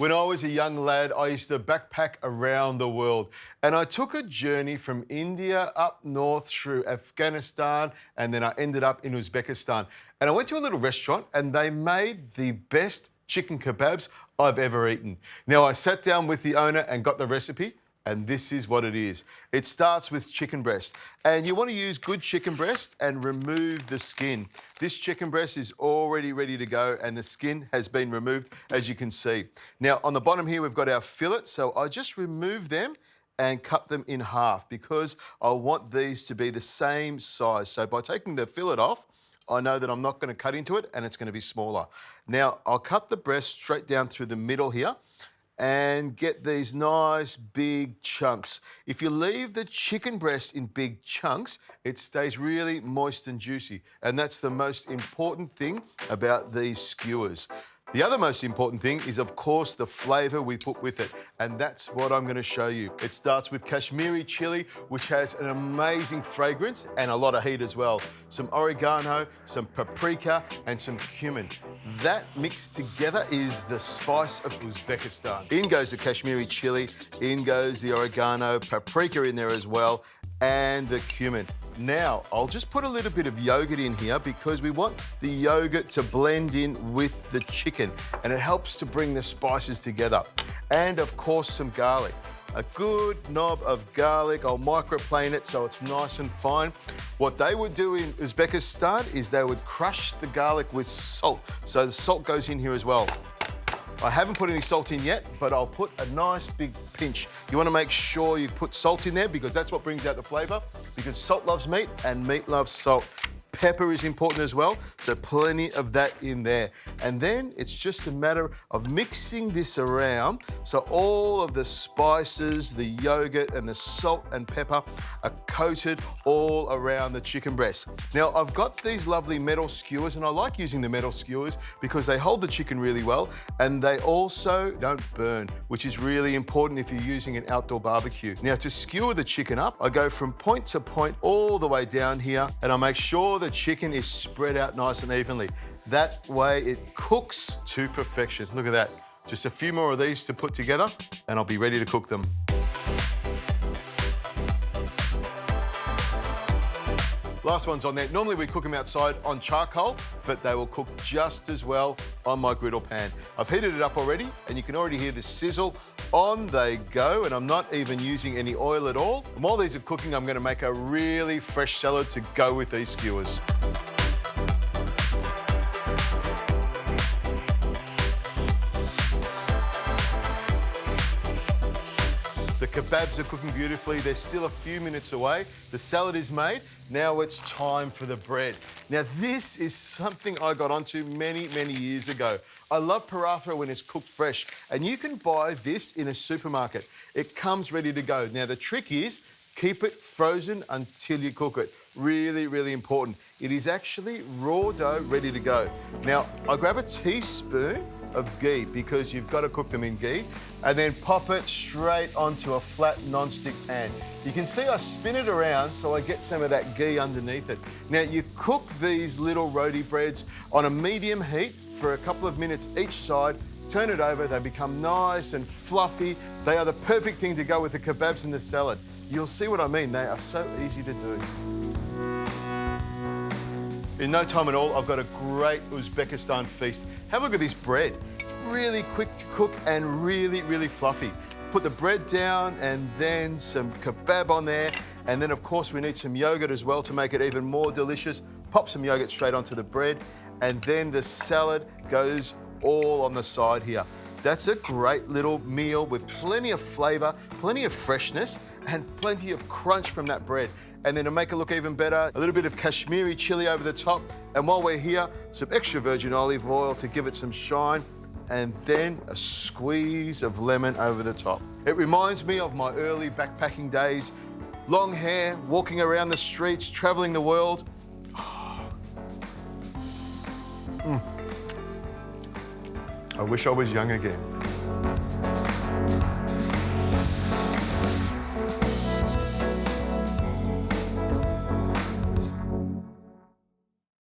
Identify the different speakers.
Speaker 1: When I was a young lad, I used to backpack around the world, and I took a journey from India up north through Afghanistan, and then I ended up in Uzbekistan. And I went to a little restaurant and they made the best chicken kebabs I've ever eaten. Now, I sat down with the owner and got the recipe, and this is what it is. It starts with chicken breast, and you want to use good chicken breast and remove the skin. This chicken breast is already ready to go, and the skin has been removed, as you can see. Now, on the bottom here, we've got our fillets, so I just remove them and cut them in half because I want these to be the same size. So by taking the fillet off, I know that I'm not going to cut into it and it's going to be smaller. Now, I'll cut the breast straight down through the middle here and get these nice big chunks. If you leave the chicken breast in big chunks, it stays really moist and juicy. And that's the most important thing about these skewers. The other most important thing is, of course, the flavour we put with it, and that's what I'm going to show you. It starts with Kashmiri chilli, which has an amazing fragrance and a lot of heat as well. Some oregano, some paprika, and some cumin. That mixed together is the spice of Uzbekistan. In goes the Kashmiri chilli, in goes the oregano, paprika in there as well, and the cumin. Now, I'll just put a little bit of yogurt in here because we want the yogurt to blend in with the chicken, and it helps to bring the spices together. And of course, some garlic. A good knob of garlic. I'll microplane it so it's nice and fine. What they would do in Uzbekistan is they would crush the garlic with salt. So the salt goes in here as well. I haven't put any salt in yet, but I'll put a nice big pinch. You want to make sure you put salt in there because that's what brings out the flavour, because salt loves meat and meat loves salt. Pepper is important as well, so plenty of that in there. And then it's just a matter of mixing this around so all of the spices, the yogurt and the salt and pepper are coated all around the chicken breast. Now, I've got these lovely metal skewers, and I like using the metal skewers because they hold the chicken really well and they also don't burn, which is really important if you're using an outdoor barbecue. Now, to skewer the chicken up, I go from point to point all the way down here, and I make sure the chicken is spread out nice and evenly. That way it cooks to perfection. Look at that. Just a few more of these to put together and I'll be ready to cook them. Last one's on there. Normally we cook them outside on charcoal, but they will cook just as well on my griddle pan. I've heated it up already, and you can already hear the sizzle. On they go, and I'm not even using any oil at all. And while these are cooking, I'm going to make a really fresh salad to go with these skewers. The kebabs are cooking beautifully. They're still a few minutes away. The salad is made. Now it's time for the bread. Now, this is something I got onto many, many years ago. I love paratha when it's cooked fresh, and you can buy this in a supermarket. It comes ready to go. Now, the trick is keep it frozen until you cook it. Really, really important. It is actually raw dough ready to go. Now, I grab a teaspoon of ghee because you've got to cook them in ghee, and then pop it straight onto a flat non-stick pan. You can see I spin it around so I get some of that ghee underneath it. Now, you cook these little roti breads on a medium heat for a couple of minutes each side. Turn it over, they become nice and fluffy. They are the perfect thing to go with the kebabs and the salad. You'll see what I mean. They are so easy to do. In no time at all, I've got a great Uzbekistan feast. Have a look at this bread. Really quick to cook and really, really fluffy. Put the bread down and then some kebab on there. And then, of course, we need some yogurt as well to make it even more delicious. Pop some yogurt straight onto the bread. And then the salad goes all on the side here. That's a great little meal with plenty of flavour, plenty of freshness, and plenty of crunch from that bread. And then to make it look even better, a little bit of Kashmiri chilli over the top. And while we're here, some extra virgin olive oil to give it some shine. And then a squeeze of lemon over the top. It reminds me of my early backpacking days. Long hair, walking around the streets, travelling the world. I wish I was young again.